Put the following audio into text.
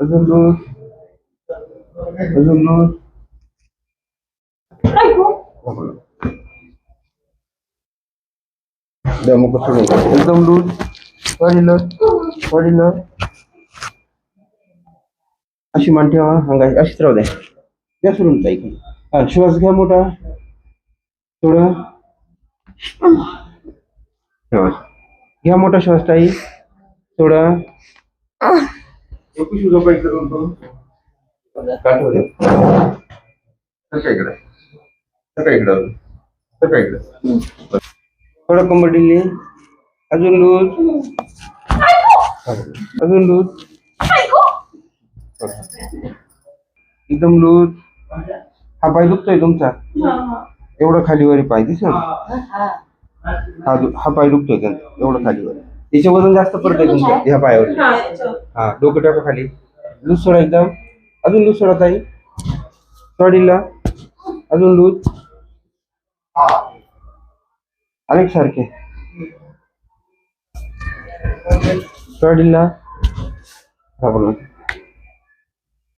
अजून लूज. अजून लूज. मग सोडून एकदम लूज. वाढीलं. अशी मान ठेवा. अंगाची अशीच राहू द्या. द्या सोडून ताई. हा, श्वास घ्या मोठा. थोडं श्वास घ्या मोठा श्वास ताई. थोडा एकूच झोपा इकडे करतो. काठव दे. सकाळी इकडे. सकाळी इकडे. सकाळी इकडे. थोडं कंबर ढिली. अजून लूज. अजून लूज. एकदम लूज. हा पाय दुखतोय तुमचा. एवढं खालीवर पाय दिसेल. हा पाय दुखतोय त्यांचा. एवढं खालीवर. याचे वजन जास्त पडतंय तुमच्या ह्या पायावर. हा, डोकं टाका खाली. लूज सोडा एकदम. अजून लूज सोडा ताई. सोडीला. अजून लूज. अनेक सारखे. सोडीला. हा बोला.